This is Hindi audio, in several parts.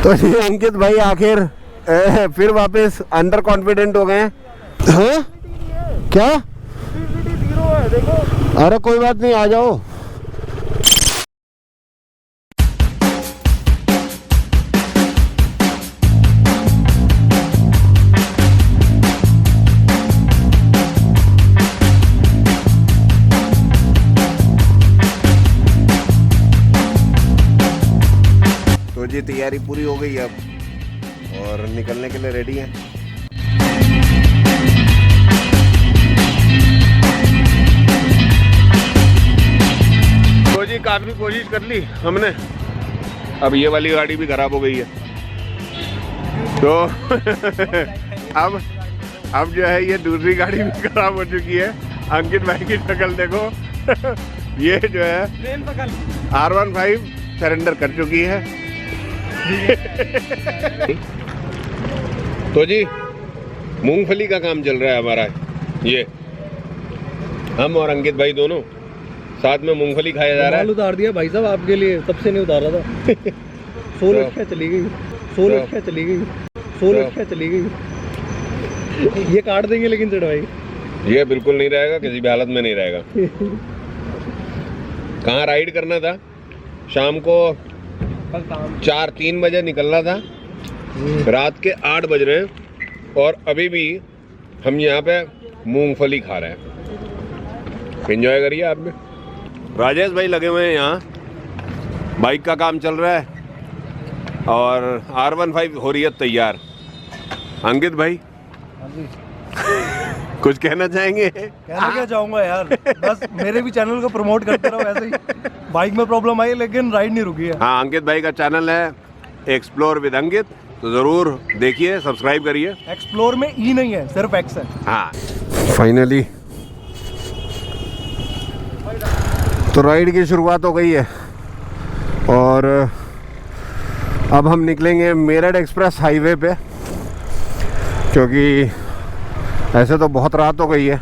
तो ये अंकित भाई आखिर फिर वापस अंडर कॉन्फिडेंट हो गए हैं। क्या देखो, अरे कोई बात नहीं, आ जाओ। तो जी तैयारी पूरी हो गई अब और निकलने के लिए रेडी है। तो जी काफी कोशिश कर ली हमने, अब ये वाली गाड़ी भी खराब हो गई है। तो अब जो है ये दूसरी गाड़ी भी खराब हो चुकी है। अंकित भाई की शक्ल देखो। ये जो है R15 सरेंडर कर चुकी है। तो जी मूंगफली का काम चल रहा है हमारा। ये हम और अंकित भाई दोनों साथ में मूंगफली खाया जा रहा है। उतार दिया भाई साहब आपके लिए, तब से नहीं उतारा था। 16 क्या चली गई, 16 क्या चली गई, 16 क्या चली गई। ये काट देंगे लेकिन चढ़वाई ये बिल्कुल नहीं रहेगा, किसी भी हालत में नहीं रहेगा। कहाँ राइड करना था? शाम को 4-3 बजे निकलना था, रात के 8 बज रहे हैं और अभी भी हम यहाँ पे मूंगफली खा रहे हैं। एंजॉय करिए आप भी। राजेश भाई लगे हुए हैं यहाँ, बाइक का काम चल रहा है और R15 हो रही है तैयार। अंकित भाई कुछ कहना चाहेंगे? कहना क्या चाहूँगा यार, बस मेरे भी चैनल को प्रमोट करते रहो ऐसे ही। बाइक में प्रॉब्लम आई लेकिन राइड नहीं रुकी है। हाँ, अंकित भाई का चैनल है एक्सप्लोर विद अंकित, तो ज़रूर देखिए, सब्सक्राइब करिए। एक्सप्लोर में ई नहीं है, सिर्फ एक्स है। हाँ, फाइनली तो राइड की शुरुआत हो गई है और अब हम निकलेंगे मेरठ एक्सप्रेस हाईवे पे, क्योंकि ऐसे तो बहुत रात हो गई है।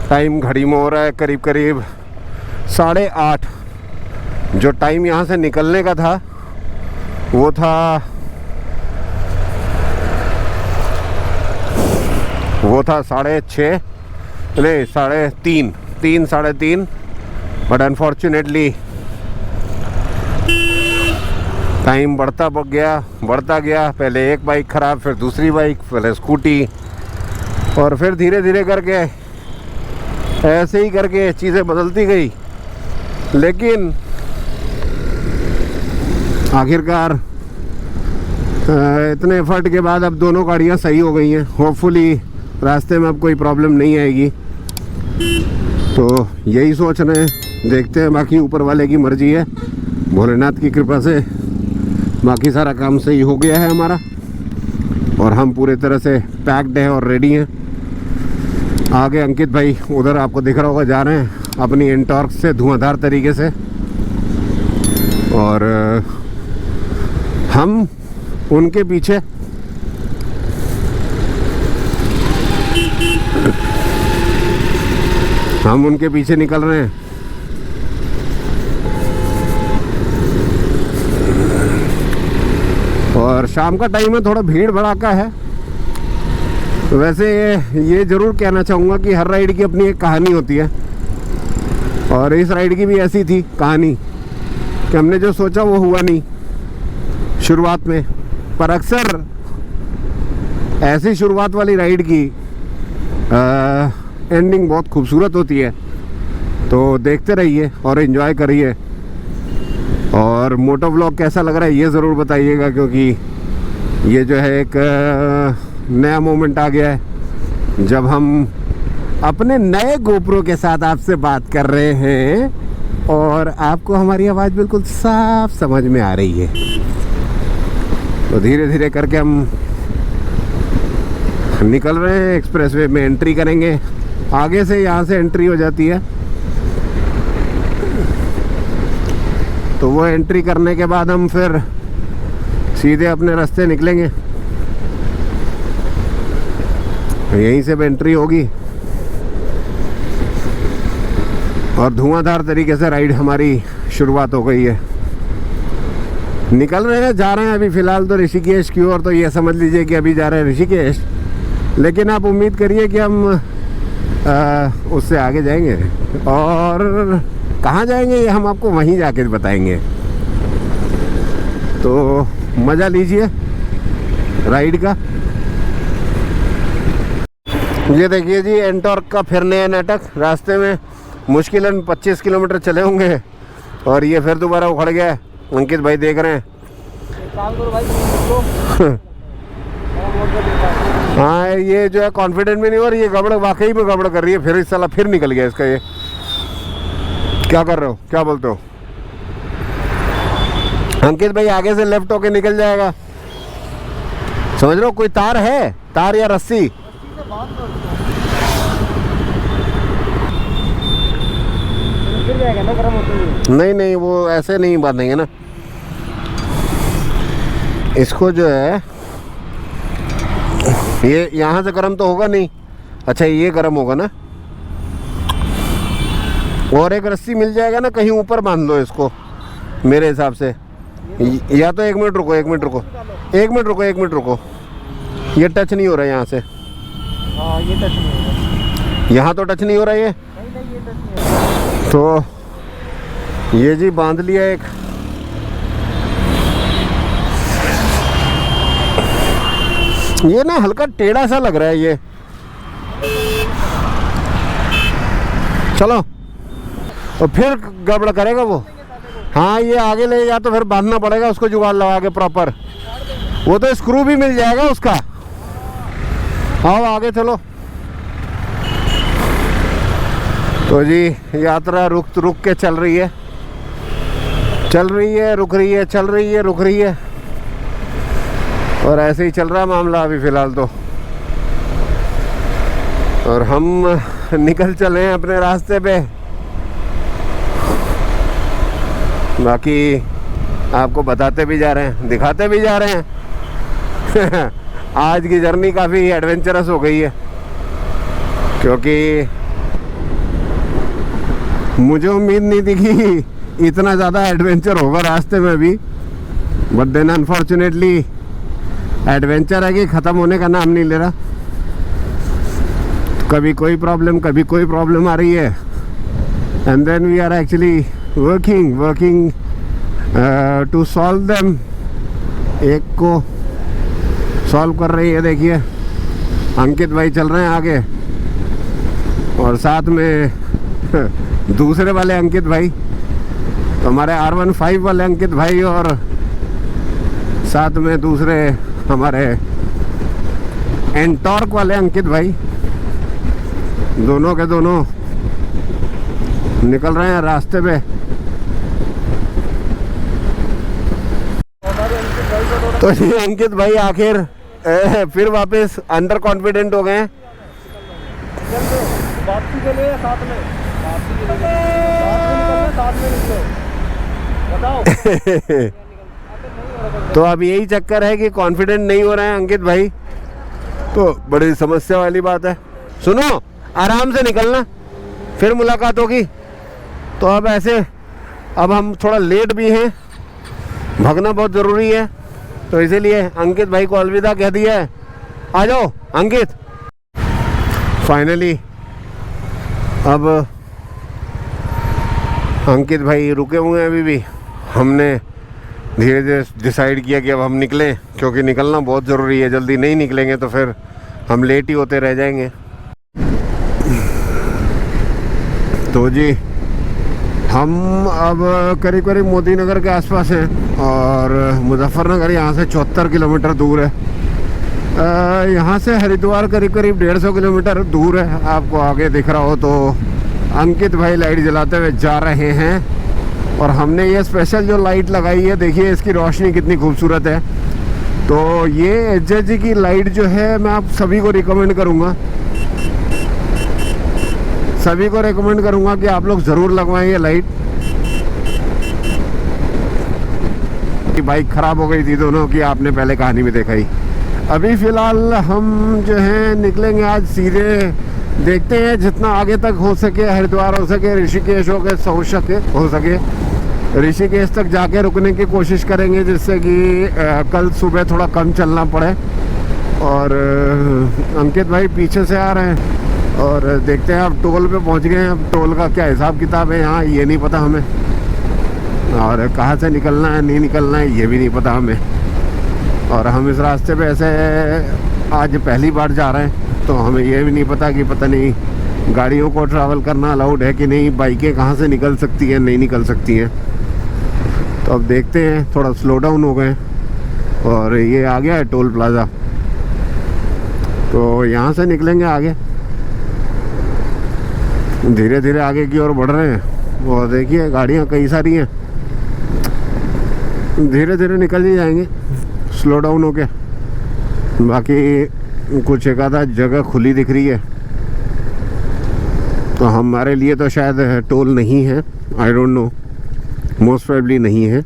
टाइम घड़ी में हो रहा है करीब करीब 8:30। जो टाइम यहाँ से निकलने का था वो था 6:30 नहीं 3:30 3:30। बट अनफॉर्चुनेटली टाइम बढ़ता गया। पहले एक बाइक खराब, फिर दूसरी बाइक, पहले स्कूटी, और फिर धीरे धीरे करके ऐसे ही करके चीज़ें बदलती गई। लेकिन आखिरकार इतने एफर्ट के बाद अब दोनों गाड़ियां सही हो गई हैं। होपफुली रास्ते में अब कोई प्रॉब्लम नहीं आएगी, तो यही सोच रहे हैं। देखते हैं, बाकी ऊपर वाले की मर्जी है। भोलेनाथ की कृपा से बाकी सारा काम सही हो गया है हमारा और हम पूरे तरह से पैक्ड हैं और रेडी हैं। आगे अंकित भाई उधर आपको दिख रहा होगा, जा रहे हैं अपनी एंटॉर्क से धुआंधार तरीके से, और हम उनके पीछे। निकल रहे हैं। और शाम का टाइम है, थोड़ा भीड़ भड़ाका है। वैसे ये ज़रूर कहना चाहूँगा कि हर राइड की अपनी एक कहानी होती है और इस राइड की भी ऐसी थी कहानी कि हमने जो सोचा वो हुआ नहीं शुरुआत में। पर अक्सर ऐसी शुरुआत वाली राइड की एंडिंग बहुत खूबसूरत होती है। तो देखते रहिए और एंजॉय करिए। और मोटो व्लॉग कैसा लग रहा है ये ज़रूर बताइएगा, क्योंकि ये जो है एक नया मोमेंट आ गया है जब हम अपने नए गोप्रो के साथ आपसे बात कर रहे हैं और आपको हमारी आवाज़ बिल्कुल साफ समझ में आ रही है। तो धीरे धीरे करके हम निकल रहे हैं। एक्सप्रेसवे में एंट्री करेंगे, आगे से यहाँ से एंट्री हो जाती है। तो वो एंट्री करने के बाद हम फिर सीधे अपने रास्ते निकलेंगे। यहीं से एंट्री होगी और धुआंधार तरीके से राइड हमारी शुरुआत हो गई है। निकल रहे हैं, जा रहे हैं अभी फ़िलहाल तो ऋषिकेश की ओर। तो ये समझ लीजिए कि अभी जा रहे हैं ऋषिकेश, लेकिन आप उम्मीद करिए कि हम उससे आगे जाएंगे। और कहाँ जाएंगे ये हम आपको वहीं जाके बताएंगे। तो मज़ा लीजिए राइड का। ये देखिए जी, एंटॉर्क का फिर नया नाटक। रास्ते में मुश्किलन 25 किलोमीटर चले होंगे और ये फिर दोबारा उखड़ गया है। अंकित भाई देख रहे हैं। हाँ, ये जो है कॉन्फिडेंट में नहीं हो रही, ये गड़बड़ वाकई में गड़बड़ कर रही है। फिर इस साला फिर निकल गया इसका। ये क्या कर रहे हो, क्या बोलते हो अंकित भाई? आगे से लेफ्ट होके निकल जाएगा, समझ लो। कोई तार है, तार या रस्सी? नहीं नहीं, वो ऐसे नहीं बांधेंगे ना इसको। जो है ये यहाँ से गर्म तो होगा नहीं। अच्छा, ये गर्म होगा ना। और एक रस्सी मिल जाएगा ना, कहीं ऊपर बांध लो इसको मेरे हिसाब से। या तो 1 मिनट रुको, 1 मिनट रुको, 1 मिनट रुको, 1 मिनट रुको। ये टच नहीं हो रहा है यहाँ से। हाँ, ये टच नहीं हो रहा। यहाँ तो टच नहीं हो रहा है ये। नहीं, ये टच नहीं हो रहा। तो ये जी बांध लिया एक। ये ना हल्का टेढ़ा सा लग रहा है ये। चलो, और फिर गड़बड़ करेगा वो। हाँ, ये आगे ले जा तो फिर बांधना पड़ेगा उसको जुगाड़ लगा के प्रॉपर। वो तो स्क्रू भी मिल जाएगा उसका। आओ आगे चलो। तो जी यात्रा रुक रुक के चल रही है, चल रही है, रुक रही है, चल रही है, रुक रही है। और ऐसे ही चल रहा मामला अभी फ़िलहाल तो। और हम निकल चले हैं अपने रास्ते पे। बाकी आपको बताते भी जा रहे हैं, दिखाते भी जा रहे हैं। आज की जर्नी काफ़ी एडवेंचरस हो गई है, क्योंकि मुझे उम्मीद नहीं थी कि इतना ज़्यादा एडवेंचर होगा रास्ते में भी। बट देन अनफॉर्चुनेटली एडवेंचर है कि ख़त्म होने का नाम नहीं ले रहा। कभी कोई प्रॉब्लम, कभी कोई प्रॉब्लम आ रही है। And then we are actually working to solve them. एक को सॉल्व कर रही है, देखिए अंकित भाई चल रहे हैं आगे, और साथ में दूसरे वाले अंकित भाई, तो हमारे R15 वाले अंकित भाई, और साथ में दूसरे हमारे एंटॉर्क वाले अंकित भाई, दोनों के दोनों निकल रहे हैं रास्ते पे। तो ये अंकित भाई आखिर फिर वापस अंडर कॉन्फिडेंट हो गए हैं। वापसी के लिए साथ में, वापसी के लिए साथ में निकलो, बताओ। तो अब यही चक्कर है कि कॉन्फिडेंट नहीं हो रहे हैं अंकित भाई, तो बड़ी समस्या वाली बात है। सुनो, आराम से निकलना, फिर मुलाकात होगी। तो अब ऐसे, अब हम थोड़ा लेट भी हैं, भागना बहुत ज़रूरी है, तो इसीलिए अंकित भाई को अलविदा कह दिया है। आ जाओ अंकित। फाइनली अब अंकित भाई रुके हुए हैं अभी भी। हमने धीरे धीरे डिसाइड किया कि अब हम निकलें, क्योंकि निकलना बहुत ज़रूरी है। जल्दी नहीं निकलेंगे तो फिर हम लेट ही होते रह जाएंगे। तो जी हम अब करीब करीब मोदी नगर के आसपास हैं, और मुजफ्फरनगर यहाँ से 74 किलोमीटर दूर है। यहाँ से हरिद्वार करीब करीब 150 किलोमीटर दूर है। आपको आगे दिख रहा हो तो अंकित भाई लाइट जलाते हुए जा रहे हैं, और हमने ये स्पेशल जो लाइट लगाई है, देखिए इसकी रोशनी कितनी खूबसूरत है। तो ये एचजेजी की लाइट जो है, मैं आप सभी को रिकमेंड करूँगा, सभी को रिकमेंड करूँगा कि आप लोग ज़रूर लगवाएं ये लाइट। कि बाइक ख़राब हो गई थी दोनों की, आपने पहले कहानी में देखा ही। अभी फ़िलहाल हम जो है निकलेंगे आज सीधे, देखते हैं जितना आगे तक हो सके, हरिद्वार हो सके, ऋषिकेश हो सके, हो सके, ऋषिकेश तक जाके रुकने की कोशिश करेंगे, जिससे कि कल सुबह थोड़ा कम चलना पड़े। और अंकित भाई पीछे से आ रहे हैं और देखते हैं। अब टोल पे पहुंच गए हैं, अब टोल का क्या हिसाब किताब है यहाँ ये नहीं पता हमें, और कहाँ से निकलना है नहीं निकलना है ये भी नहीं पता हमें। और हम इस रास्ते पे ऐसे आज पहली बार जा रहे हैं, तो हमें ये भी नहीं पता कि पता नहीं गाड़ियों को ट्रैवल करना अलाउड है कि नहीं, बाइकें कहाँ से निकल सकती हैं नहीं निकल सकती हैं। तो अब देखते हैं, थोड़ा स्लो डाउन हो गए और ये आ गया है टोल प्लाज़ा, तो यहाँ से निकलेंगे आगे। धीरे धीरे आगे की ओर बढ़ रहे हैं और देखिए गाड़ियाँ कई सारी हैं, धीरे धीरे निकल ही जाएंगे स्लो डाउन होके। बाकी कुछ एक आधा जगह खुली दिख रही है, तो हमारे लिए तो शायद टोल नहीं है, I don't know, most probably नहीं है,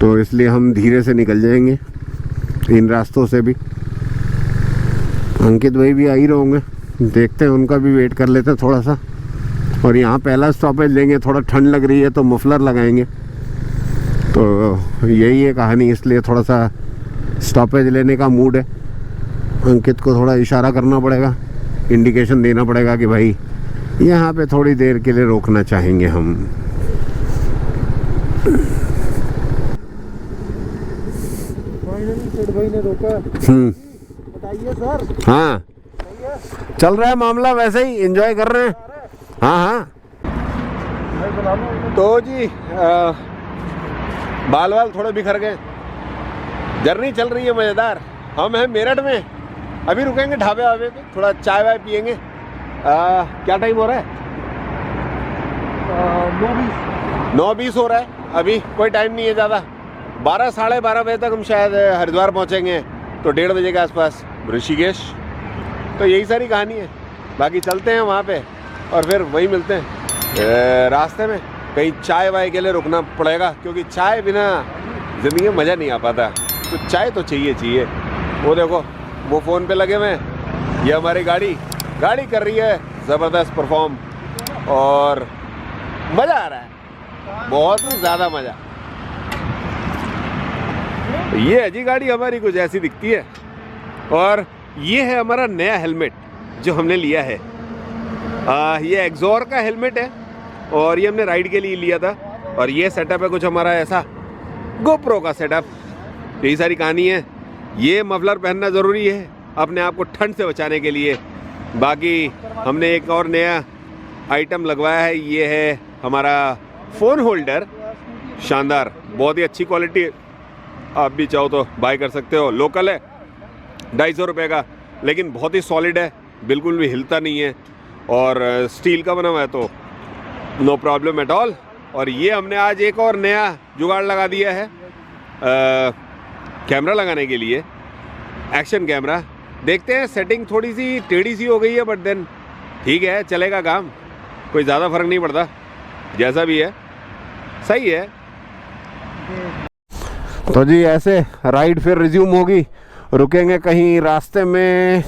तो इसलिए हम धीरे से निकल जाएंगे इन रास्तों से भी। अंकित भाई भी आ ही रहे होंगे, देखते हैं उनका भी वेट कर लेते हैं थोड़ा सा। और यहाँ पहला स्टॉपेज लेंगे, थोड़ा ठंड लग रही है तो मफलर लगाएंगे, तो यही है कहानी, इसलिए थोड़ा सा स्टॉपेज लेने का मूड है। अंकित को थोड़ा इशारा करना पड़ेगा, इंडिकेशन देना पड़ेगा कि भाई यहाँ पे थोड़ी देर के लिए रोकना चाहेंगे हम। भाई ने रोका, बताइए सर। हाँ चल रहा है मामला, वैसे ही एंजॉय कर रहे हैं। हाँ हाँ तो जी बाल वाल थोड़े बिखर गए, जर्नी चल रही है मज़ेदार। हम हैं मेरठ में, अभी रुकेंगे ढाबे वाबे पे, थोड़ा चाय वाय पियेंगे। क्या टाइम हो रहा है? 9:20 हो रहा है, अभी कोई टाइम नहीं है ज़्यादा। 12 साढ़े 12 बजे तक हम शायद हरिद्वार पहुँचेंगे, तो 1:30 बजे के आसपास ऋषिकेश। तो यही सारी कहानी है, बाकी चलते हैं वहाँ पे और फिर वही मिलते हैं। रास्ते में कहीं चाय वाय के लिए रुकना पड़ेगा, क्योंकि चाय बिना ज़िंदगी में मज़ा नहीं आ पाता, तो चाय तो चाहिए। वो देखो वो फ़ोन पे लगे हुए हैं, ये हमारी गाड़ी कर रही है ज़बरदस्त परफॉर्म, और मज़ा आ रहा है, बहुत ही ज़्यादा मज़ा। ये है जी गाड़ी हमारी, कुछ ऐसी दिखती है। और ये है हमारा नया हेलमेट जो हमने लिया है। ये एक्सोर का हेलमेट है और ये हमने राइड के लिए लिया था। और ये सेटअप है कुछ हमारा ऐसा गोप्रो का सेटअप। यही सारी कहानी है। ये मफलर पहनना ज़रूरी है अपने आप को ठंड से बचाने के लिए। बाकी हमने एक और नया आइटम लगवाया है, ये है हमारा फ़ोन होल्डर, शानदार, बहुत ही अच्छी क्वालिटी है। आप भी चाहो तो बाय कर सकते हो, लोकल है, 250 रुपये का, लेकिन बहुत ही सॉलिड है, बिल्कुल भी हिलता नहीं है और स्टील का बना हुआ है, तो नो प्रॉब्लम एट ऑल। और ये हमने आज एक और नया जुगाड़ लगा दिया है कैमरा लगाने के लिए, एक्शन कैमरा। देखते हैं, सेटिंग थोड़ी सी टेढ़ी सी हो गई है, बट देन ठीक है, चलेगा काम, कोई ज़्यादा फर्क नहीं पड़ता, जैसा भी है सही है। तो जी ऐसे राइड फिर रिज्यूम होगी, रुकेंगे कहीं रास्ते में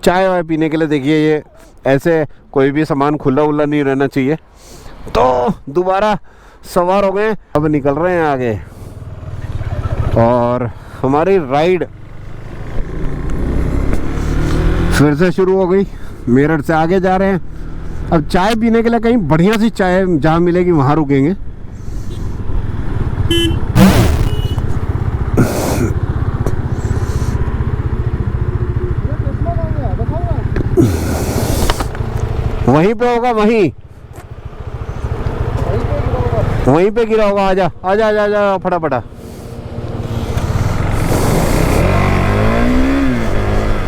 चाय वाय पीने के लिए। देखिए ये ऐसे कोई भी सामान खुला उला नहीं रहना चाहिए। तो दोबारा सवार हो गए, अब निकल रहे हैं आगे और हमारी राइड फिर से शुरू हो गई। मेरठ से आगे जा रहे हैं, अब चाय पीने के लिए कहीं बढ़िया सी चाय जहाँ मिलेगी वहाँ रुकेंगे। वहीं पे होगा, वहीं पे गिरा होगा। आजा आजा आजा आजा फटाफट।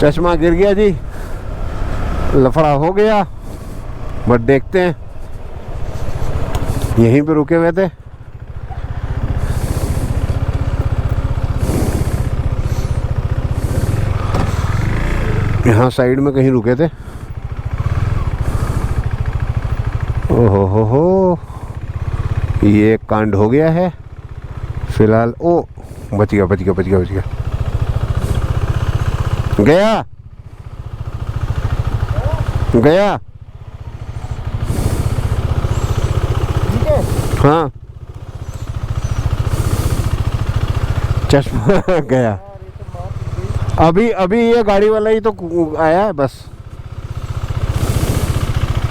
चश्मा गिर गया जी, लफड़ा हो गया, बट देखते हैं। यहीं पे रुके हुए थे, यहाँ साइड में कहीं रुके थे। ओहो हो, ये एक कांड हो गया है फिलहाल। ओ बच गया गया हाँ चश्मा गया। अभी अभी ये गाड़ी वाला ही तो आया है बस।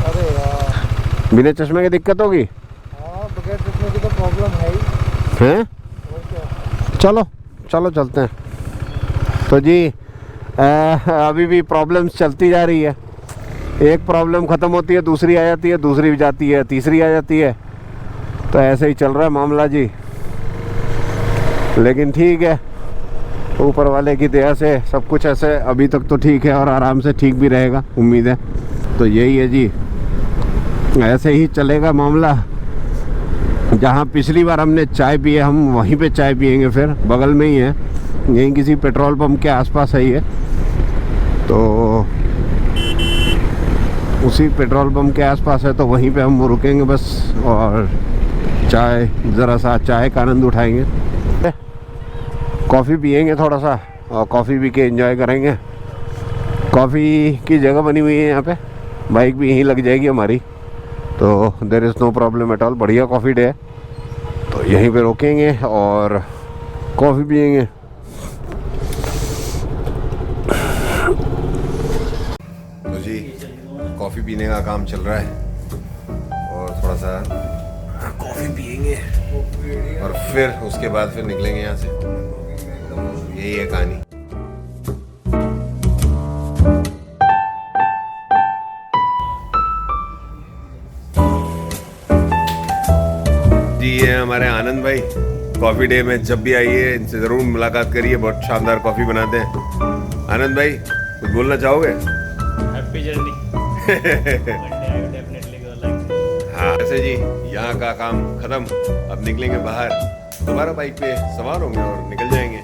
अरे यार, बिना चश्मे की दिक्कत होगी। हाँ बगैर चश्मे की तो प्रॉब्लम है ही। हैं? और क्या। चलो चलो चलते हैं। तो जी अभी भी प्रॉब्लम्स चलती जा रही है। एक प्रॉब्लम ख़त्म होती है, दूसरी आ जाती है, दूसरी भी जाती है, तीसरी आ जाती है। तो ऐसे ही चल रहा है मामला जी। लेकिन ठीक है, ऊपर वाले की दया से सब कुछ ऐसे अभी तक तो ठीक है और आराम से ठीक भी रहेगा, उम्मीद है। तो यही है जी, ऐसे ही चलेगा मामला। जहाँ पिछली बार हमने चाय पी है, हम वहीं पे चाय पियेंगे। फिर बगल में ही है, यहीं किसी पेट्रोल पंप के आसपास है ये। तो उसी पेट्रोल पंप के आसपास है, तो वहीं पे हम रुकेंगे बस और चाय, ज़रा सा चाय का आनंद उठाएंगे, कॉफ़ी पियेंगे थोड़ा सा और कॉफ़ी पी के एंजॉय करेंगे। कॉफ़ी की जगह बनी हुई है यहाँ पे, बाइक भी यहीं लग जाएगी हमारी, तो there is no problem at all. बढ़िया कॉफ़ी डे है, तो यहीं पे रुकेंगे और कॉफ़ी पियेंगे। तो जी कॉफ़ी पीने का काम चल रहा है और थोड़ा सा कॉफ़ी पियेंगे और फिर उसके बाद फिर निकलेंगे यहाँ से। यही है कहानी। जी ये है हमारे आनंद भाई। कॉफ़ी डे में जब भी आइए इनसे ज़रूर मुलाकात करिए, बहुत शानदार कॉफ़ी बनाते हैं। आनंद भाई कुछ बोलना चाहोगे? Happy journey. हाँ ऐसे जी, यहाँ का काम ख़त्म, अब निकलेंगे बाहर, दोबारा बाइक पे सवार होंगे और निकल जाएंगे।